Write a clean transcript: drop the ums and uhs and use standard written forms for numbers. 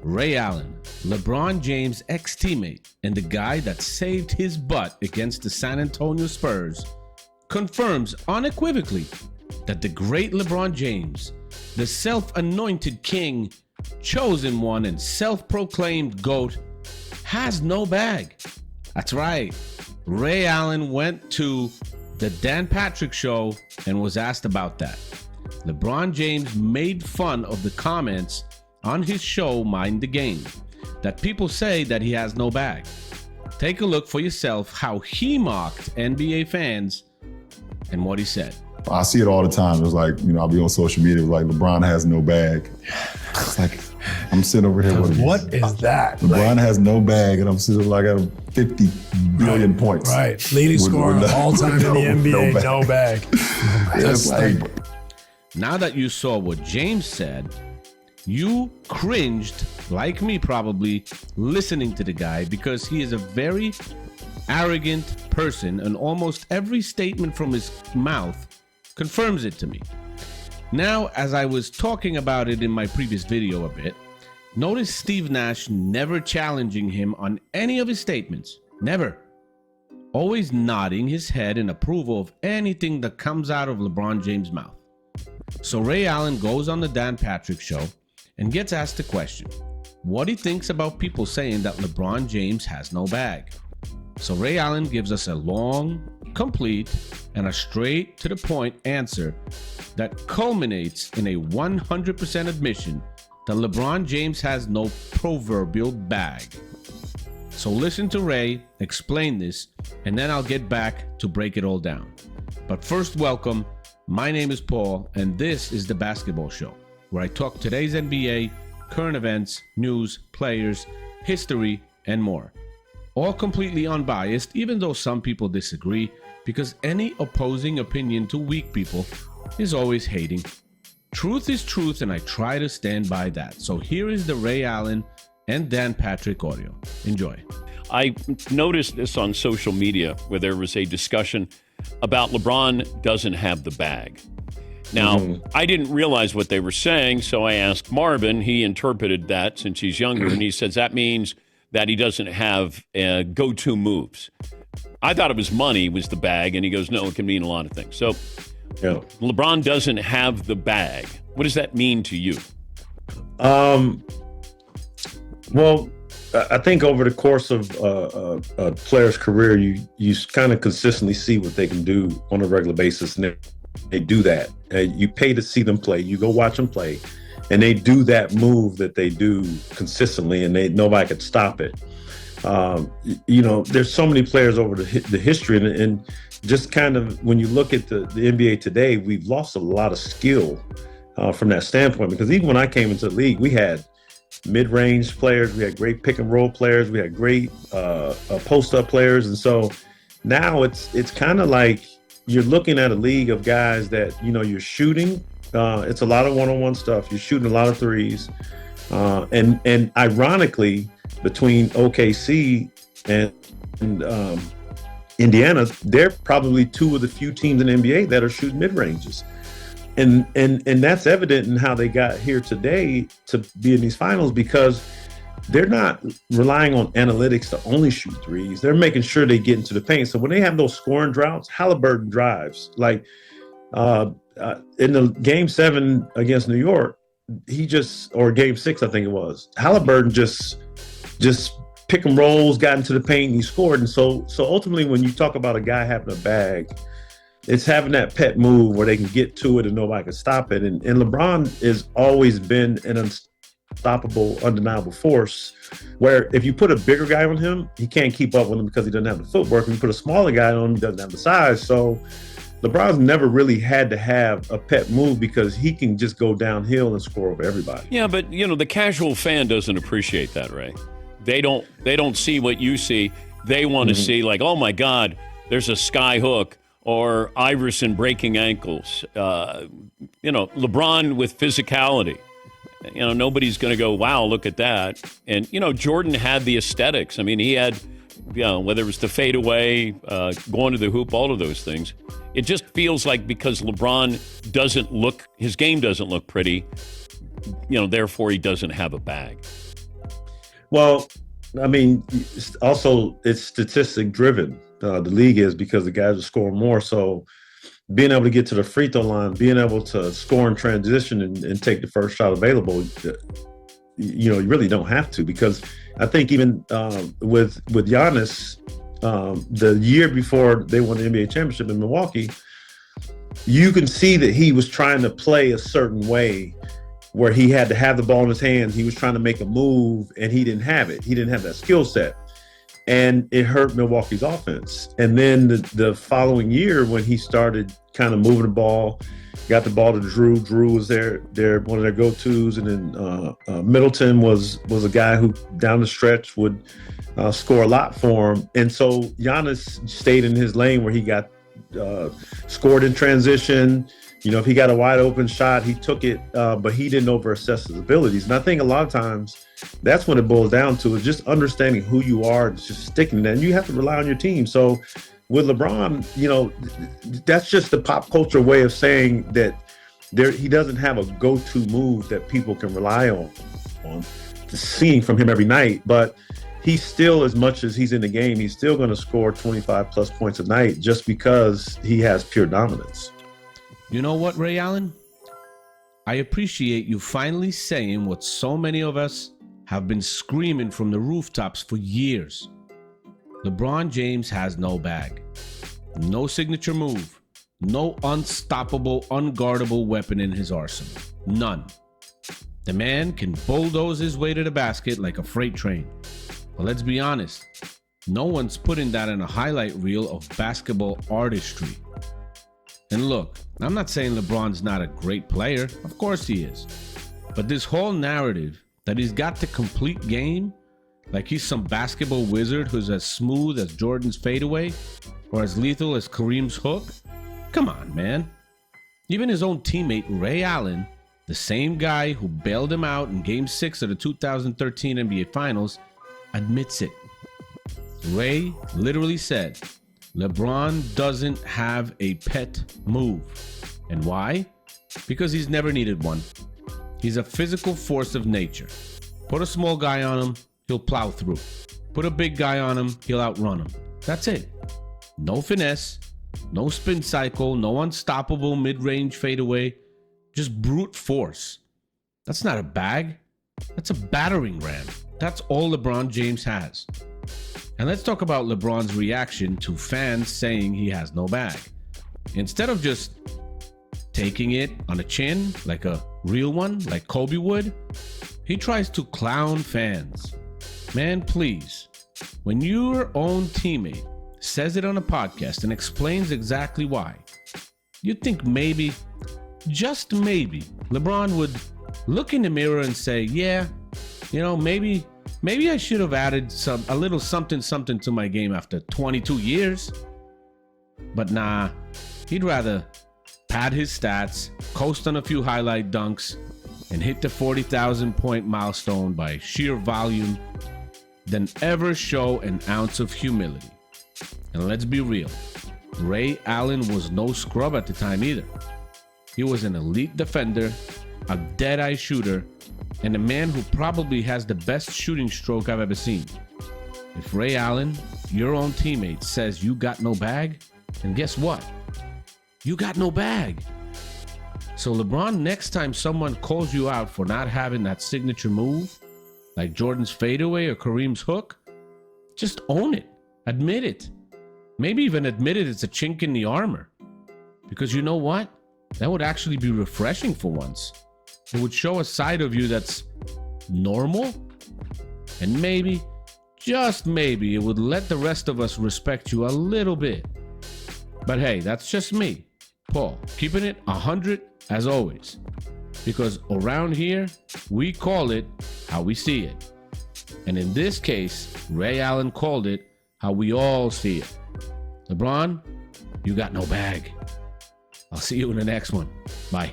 Ray Allen, LeBron James' ex-teammate and the guy that saved his butt against the San Antonio Spurs, confirms unequivocally that the great LeBron James, the self-anointed king, chosen one, and self-proclaimed GOAT, has no bag. That's right. Ray Allen went to the Dan Patrick Show and was asked about that. LeBron James made fun of the comments on his show, Mind the Game, that people say that he has no bag. Take a look for yourself how he mocked NBA fans and what he said. I see it all the time. It was like, I'll be on social media. It was like, LeBron has no bag. It's like, I'm sitting over here with what is that? LeBron has no bag, and I'm sitting like at 50 billion points. Right. Leading scorer all time in the NBA, no bag. That's like, now that you saw what James said, you cringed, like me probably, listening to the guy because he is a very arrogant person, and almost every statement from his mouth confirms it to me. Now, as I was talking about it in my previous video a bit, notice Steve Nash never challenging him on any of his statements. Never. Always nodding his head in approval of anything that comes out of LeBron James' mouth. So Ray Allen goes on the Dan Patrick Show and gets asked the question, what he thinks about people saying that LeBron James has no bag. So Ray Allen gives us a long, complete, and a straight to the point answer that culminates in a 100% admission that LeBron James has no proverbial bag. So listen to Ray explain this, and then I'll get back to break it all down. But first, welcome. My name is Paul, and this is The Basketball Show, where I talk today's NBA, current events, news, players, history, and more. All completely unbiased, even though some people disagree, because any opposing opinion to weak people is always hating. Truth is truth, and I try to stand by that. So here is the Ray Allen and Dan Patrick audio. Enjoy. I noticed this on social media where there was a discussion about LeBron doesn't have the bag. Now, I didn't realize what they were saying, so I asked Marvin. He interpreted that since he's younger, and he says that means that he doesn't have go-to moves. I thought it was money was the bag, and he goes, no, it can mean a lot of things. So LeBron doesn't have the bag. What does that mean to you? Well, I think over the course of a player's career, you kind of consistently see what they can do on a regular basis, and they do that. You pay to see them play. You go watch them play, and they do that move that they do consistently, and nobody could stop it. There's so many players over the history, and just kind of when you look at the NBA today, we've lost a lot of skill from that standpoint, because even when I came into the league, we had mid-range players, we had great pick and roll players, we had great post-up players, and so now it's kind of like you're looking at a league of guys that you're shooting. It's a lot of one-on-one stuff. You're shooting a lot of threes, and ironically, between OKC and Indiana, they're probably two of the few teams in the NBA that are shooting mid-ranges. And that's evident in how they got here today to be in these finals, because they're not relying on analytics to only shoot threes. They're making sure they get into the paint. So when they have those scoring droughts, Halliburton drives. Like in the Game 7 against New York, or Game 6, I think it was, Halliburton just pick and rolls, got into the paint, and he scored. And so ultimately, when you talk about a guy having a bag, it's having that pet move where they can get to it and nobody can stop it. And LeBron has always been an unstoppable, undeniable force, where if you put a bigger guy on him, he can't keep up with him because he doesn't have the footwork. If you put a smaller guy on him, he doesn't have the size. So LeBron's never really had to have a pet move because he can just go downhill and score over everybody. Yeah, but the casual fan doesn't appreciate that, Ray. They don't see what you see. They want to see, like, oh my God, there's a sky hook, or Iverson breaking ankles. LeBron with physicality. Nobody's going to go, wow, look at that. And, Jordan had the aesthetics. I mean, he had, whether it was the fadeaway, going to the hoop, all of those things. It just feels like because LeBron his game doesn't look pretty, therefore he doesn't have a bag. Well, I mean, also it's statistic driven. The league is because the guys are scoring more. So being able to get to the free throw line, being able to score in transition and take the first shot available, you really don't have to, because I think even with Giannis, the year before they won the NBA championship in Milwaukee, you can see that he was trying to play a certain way where he had to have the ball in his hands. He was trying to make a move and he didn't have it. He didn't have that skill set. And it hurt Milwaukee's offense. And then the following year, when he started kind of moving the ball, got the ball to Drew. Drew was their one of their go-tos. And then Middleton was a guy who down the stretch would score a lot for him. And so Giannis stayed in his lane where he got scored in transition. If he got a wide open shot, he took it, but he didn't overassess his abilities. And I think a lot of times that's what it boils down to, is just understanding who you are and just sticking to that. And you have to rely on your team. So with LeBron, that's just the pop culture way of saying that he doesn't have a go-to move that people can rely on seeing from him every night. But he's still, as much as he's in the game, he's still going to score 25 plus points a night just because he has pure dominance. You know what, Ray Allen? I appreciate you finally saying what so many of us have been screaming from the rooftops for years. LeBron James has no bag, no signature move, no unstoppable, unguardable weapon in his arsenal. None. The man can bulldoze his way to the basket like a freight train. But let's be honest, no one's putting that in a highlight reel of basketball artistry. And look, I'm not saying LeBron's not a great player. Of course he is. But this whole narrative that he's got the complete game, like he's some basketball wizard who's as smooth as Jordan's fadeaway or as lethal as Kareem's hook, come on, man. Even his own teammate, Ray Allen, the same guy who bailed him out in Game 6 of the 2013 NBA Finals, admits it. Ray literally said, LeBron doesn't have a pet move. And why? Because he's never needed one. He's a physical force of nature. Put a small guy on him, he'll plow through. Put a big guy on him, he'll outrun him. That's it. No finesse, no spin cycle, no unstoppable mid-range fadeaway, just brute force. That's not a bag. That's a battering ram. That's all LeBron James has. And let's talk about LeBron's reaction to fans saying he has no bag. Instead of just taking it on the chin like a real one, like Kobe would, he tries to clown fans. Man, please, when your own teammate says it on a podcast and explains exactly why, you'd think maybe, just maybe, LeBron would look in the mirror and say, yeah, maybe I should have added a little something to my game after 22 years. But nah, he'd rather pad his stats, coast on a few highlight dunks, and hit the 40,000 point milestone by sheer volume than ever show an ounce of humility. And let's be real, Ray Allen was no scrub at the time either. He was an elite defender, a dead-eye shooter, and a man who probably has the best shooting stroke I've ever seen. If Ray Allen, your own teammate, says you got no bag, then guess what? You got no bag. So LeBron, next time someone calls you out for not having that signature move, like Jordan's fadeaway or Kareem's hook, just own it. Admit it. Maybe even admit it's a chink in the armor. Because you know what? That would actually be refreshing for once. It would show a side of you that's normal. And maybe, just maybe, it would let the rest of us respect you a little bit. But hey, that's just me, Paul, keeping it 100 as always. Because around here, we call it how we see it. And in this case, Ray Allen called it how we all see it. LeBron, you got no bag. I'll see you in the next one. Bye.